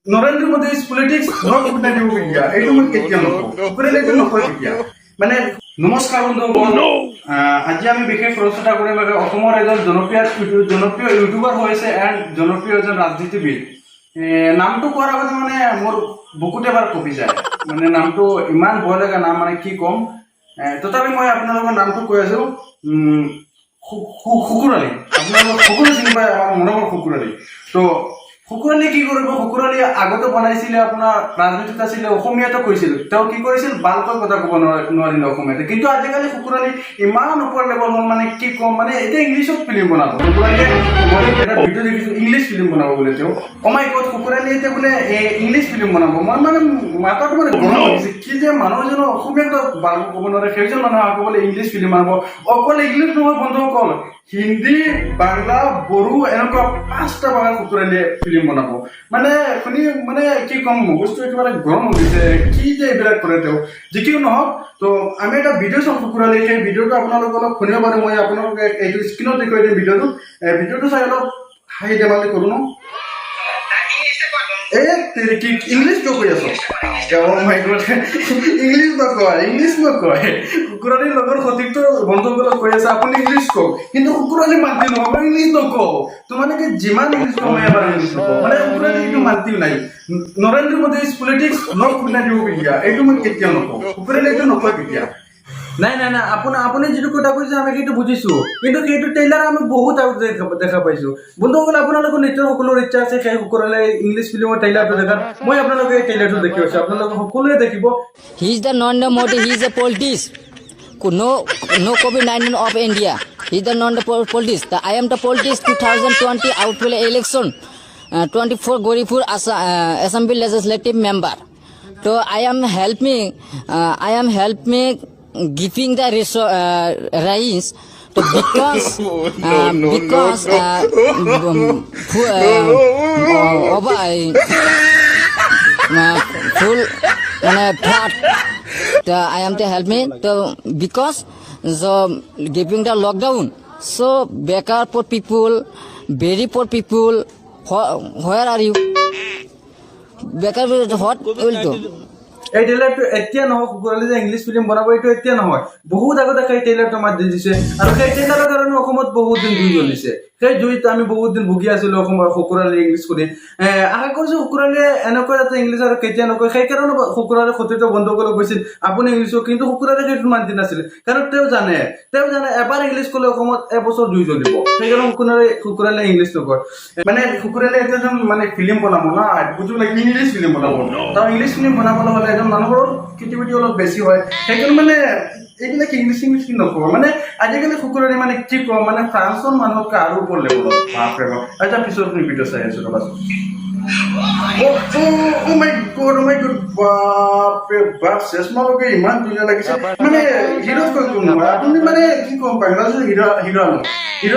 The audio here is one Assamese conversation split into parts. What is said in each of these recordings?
Narendra Modi is politics not কুটনাটিভ মিডিয়া এইটো মই কেতিয়া নকয় কেতিয়া মানে নমস্কাৰ বন্ধুসকল আজি আমি বিশেষ প্ৰচেষ্টা কৰিম অসমৰ এজন জনপ্ৰিয় ইউটিউবাৰ হৈছে এণ্ড জনপ্ৰিয় এজন ৰাজনীতিবিদ নামটো কোৱাৰ আগতে মানে মোৰ বুকুতে এবাৰ কপি যায় মানে নামটো ইমান ভয় লগা নাম মানে কি ক'ম তথাপি মই আপোনালোকৰ নামটো কৈ আছো shukkurali আপোনালোক সকলো চিনি পায় আমাৰ মনৰ shukkurali তো shukkurali কি কৰিব shukkurali আগতে বনাইছিলে আপোনাৰ ৰাজনীতিত আছিলে অসমীয়াটো কৈছিল তেওঁ কি কৰিছিল ভালকৈ কথা ক'ব নোৱাৰিলে অসমীয়াতে কিন্তু আজিকালি shukkurali ইমান ওপৰ লেভেল হ'ল মানে কি ক'ম মানে এতিয়া ইংলিছত ফিল্ম বনাব shukkurali মই এটা ভিডিঅ' দেখিছো ইংলিছ ফিল্ম বনাব বোলে তেওঁ ও মাই গড shukkurali এতিয়া বোলে ইংলিছ ফিল্ম বনাব মই মানে মাথাটো মানে গৰম হৈছে কি যে মানুহজন অসমীয়াটো ভালকৈ ক'ব নোৱাৰে সেইজন মানুহ আকৌ বোলে ইংলিছ ফিল্ম বনাব অকল ইংলিছ নহয় বন্ধুসকল হিন্দী বাংলা বড়ো এনেকুৱা 5টা ভাষা shukkurali ফিল্ম বনাব মানে শুনি মানে কি ক'ম বস্তু একেবাৰে গৰম হৈছে কি যে এইবিলাক কৰে তেওঁ যিকিও নহওক তো আমি এটা ভিডিঅ' চাওঁ shukkurali সেই ভিডিঅ'টো আপোনালোকে অলপ শুনিব পাৰে মই আপোনালোকে এইটো স্ক্ৰীনত দেখুৱাই দিম ভিডিঅ'টো চাই অলপ হাঁহি ধেমালি কৰোঁ ন ইংলিছ কিয় কৈ আছো ইংলিছ নকয় shukkurali লগৰ সঠিকটো বন্ধুসকলক কৈ আছে আপুনি ইংলিছ কওক কিন্তু shukkurali মান্তি নহয় মই ইংলিছ নকওঁ তো মানে কি যিমান ইংলিছ কওঁ মই এবাৰ ইংলিছ নকওঁ মানে shukkurali এইটো মান্তিও নাই Narendra Modi is politics not কুটনাটিভ মিডিয়া এইটো মই কেতিয়াও নকওঁ shukkurali এইটো নকয় কেতিয়া নাই আপুনি যিটো কথা কৈছে আমি সেইটো বুজিছো কিন্তু সেইটো ট্ৰেইলাৰ আমি বহুত আগত দেখা পাইছো বন্ধুসকল আপোনালোকৰ নিজৰ সকলোৰে ইচ্ছা আছে সেই shukkurali ইংলিছ ফিল্মৰ ট্ৰেইলাৰটো দেখাৰ মই আপোনালোকে এই ট্ৰেইলাৰটো দেখি আছো আপোনালোকে সকলোৱে দেখিব He is the non-Modi, he is a politics. No COVID-19 of India. He is the non-politics. I am the politics 2020 outfield election. 24 Goripur Assembly legislative member. So I am helping giving the rise to because full flat I am to help me to because the giving the lockdown so beggar poor people very poor people where are you beggar what will do এই ট্ৰেইলাৰটো এতিয়া নহয় shukkurali যে ইংলিছ ফিল্ম বনাব এইটো এতিয়া নহয় বহুত আগতে এই ট্ৰেইলাৰটো মাত দি দিছে আৰু সেই ট্ৰেইলাৰৰ কাৰণে অসমত বহুত দিন জুই জ্বলিছে সেই জুইত আমি বহুত দিন ভুগি আছিলো অসমৰ shukkurali ইংলিছ কৰি আশা কৰিছো shukkurali এনেকৈ যাতে ইংলিছ আৰু কেতিয়া নকয় সেইকাৰণে shukkurali সতীৰ্থ বন্ধুসকলক কৈছিল আপুনি ইংলিছ কিন্তু shukkurali সেইটো মান্তি নাছিল কাৰণ তেওঁ জানে এবাৰ ইংলিছ ক'লে অসমত এবছৰ জুই জ্বলিব সেইকাৰণে shukkurali ইংলিছ নকয় মানে shukkurali এটা মানে ফিল্ম বনাব না বুজিব লাগে ইংলিছ ফিল্ম বনাব তাৰ ইংলিছ ফিল্ম বনাবলৈ হ'লে এজন মানুহৰ ক্ৰিয়েটিভিটি অলপ বেছি হয় সেইকাৰণে মানে এইবিলাক ইংলিছ নকওঁ মানে আজিকালি shukkurali মানে কি কওঁ মানে ফ্ৰান্সৰ মানুহতকৈ আৰু ওপৰ লেভেলত বাপৰে বাপ এটা পিছত ভিডিঅ' চাই আছো ৰ'বা oh my god বাপৰে বাপ চেষ্মালৈকে ইমান ধুনীয়া লাগিছে মানে হিৰোজ কৈ কোন নহয় আপুনি মানে কি ক'ম বাংলাদেশৰ হিৰো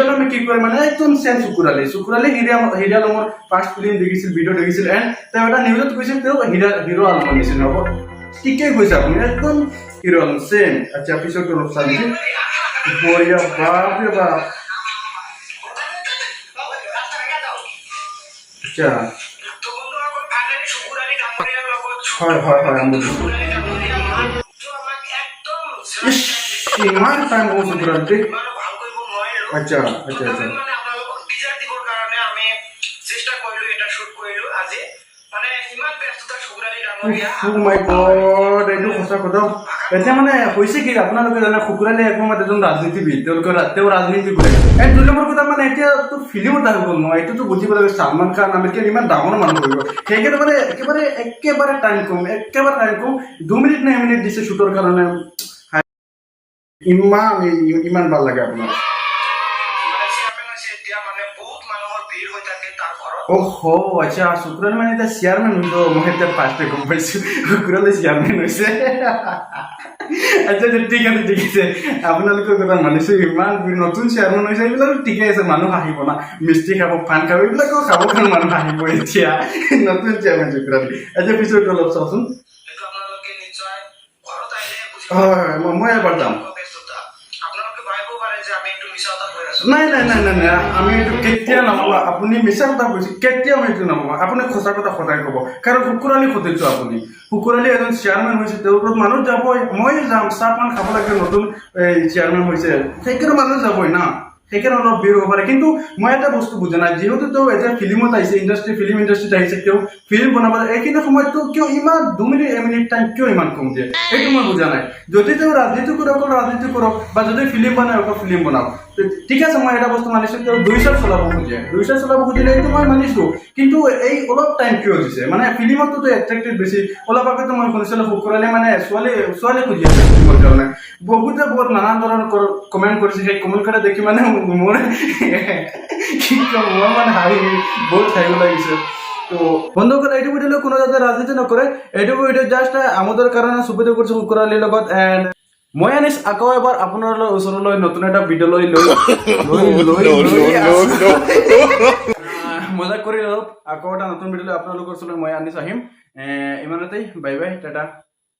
আলমে কি কৰে মানে একদম চেম shukkurali হিৰো আলমৰ ফাৰ্ষ্ট ফিল্ম দেখিছিল ভিডিঅ' দেখিছিল এণ্ড তেওঁ এটা নিউজত কৈছিল তেওঁ হিৰো আলমৰ নিচিনা হ'ব ঠিকেই কৈছে আপুনি একদম হিৰো আলম চেম আচ্ছা পিছত অলপ চাই দিছে বঢ়িয়া বাপৰে বাপ আচ্ছা হয় আমি ইমান টাইম হ'ব shukkurali আচ্ছা oh my god এইটো সঁচা কথা এতিয়া মানে হৈছে কি আপোনালোকে জানে shukkurali একমাত্ৰ এজন ৰাজনীতিবিদ তেওঁ ৰাজনীতি কৰে এই দুই নম্বৰ কথা মানে এতিয়া তো ফিল্ম এটা হৈ গ'ল নহয় এইটোতো বুজিব লাগে সলমান খান আমেৰিকাৰ ইমান ডাঙৰ মানুহ হৈ গ'ল সেইকাৰণে মানে একেবাৰে টাইম কম 2 মিনিট নে এমিনিট দিছে শ্বুটৰ কাৰণে ইমান ভাল লাগে আপোনাৰ ओहो अच्छा shukkurali মানে এটা চেয়াৰম্যান হইলো মই এটা ফাৰ্স্টে গম পাইছো shukkurali চেয়াৰম্যান হইছে আচ্ছা ঠিক আছে আপোনালোকৰ কথা মানিছো ইমান নতুন চেয়ারম্যান হইছে এইবিলাক ঠিক আছে মানুহ আহিব না মিষ্টি খাব পান খাব এইবিলাক খাব কাৰণে মানুহ আহিব এতিয়া নতুন চেয়াৰম্যান shukkurali আচ্ছা পিছত অলপ চাওঁচোন এইটো আপোনালোকে নিশ্চয় ঘৰত আহিলে বুজি মই এবাৰ যাম আপোনালোকে ভাবিব পাৰে যে আমি একটু মিছা কথা কৈ আছো নাই নাই নাই নাই নাই আমি এইটো কেতিয়া নামাবো আপুনি মিছা কথা কৈছে কেতিয়া আমি এইটো নামাবো আপুনি সঁচা কথা সদায় ক'ব কাৰণ শুকুৰালি সতীৰ্থ আপুনি শুকুৰালি এজন চেয়াৰমেন হৈছে তেওঁৰ ওপৰত মানুহ যাবই মই যাম চাহপান খাব লাগে নতুন চেয়াৰমেন হৈছে সেইকাৰণে মানুহ যাবই না সেইকাৰণে অলপ ভিৰ হ'ব পাৰে কিন্তু মই এটা বস্তু বুজা নাই যিহেতু তেওঁ এতিয়া ফিল্মত আহিছে ফিল্ম ইণ্ডাষ্ট্ৰীত আহিছে তেওঁ ফিল্ম বনাব এইখিনি সময়ততো কিয় ইমান 2 মিনিট এমিনিট টাইম কিয় ইমান কম দিয়ে এইটো মই বুজা নাই যদি তেওঁ ৰাজনীতি কৰক ৰাজনীতি কৰক বা যদি ফিল্ম বনায় ফিল্ম বনাওক ঠিক আছে মই এটা বস্তু মানিছো তেওঁ 2 সাল চলাব খুজিলে এইটো মই মানিছো কিন্তু এই অলপ টাইম কিয় দিছে মানে ফিল্মততো এট্ৰেক্টেড বেছি অলপ আগতে মই শুনিছিলো শুকুৰালি মানে ছোৱালী খুজি আছে ফিল্মৰ কাৰণে বহুতে বহুত নানান ধৰণৰ কমেণ্ট কৰিছে সেই কমেণ্ট কৰা দেখি মানে মোৰ কি কম মই মানে বহুত হাঁহিব লাগিছে তো বন্ধুসকল এইটো ভিডিঅ'লৈ কোনো যাতে ৰাজনীতি নকৰে এইটো ভিডিঅ' জাষ্ট আমোদৰ কাৰণে সুবিধা কৰিছো শুকুৰালিৰ লগত এণ্ড মই আনিছ আকৌ এবাৰ আপোনালোকৰ ওচৰলৈ নতুন এটা ভিডিঅ' লৈ মজা কৰি অলপ আকৌ এটা নতুন ভিডিঅ' আপোনালোকৰ ওচৰলৈ মই আনিছ আহিম ইমানতেই বাই বাই টাটা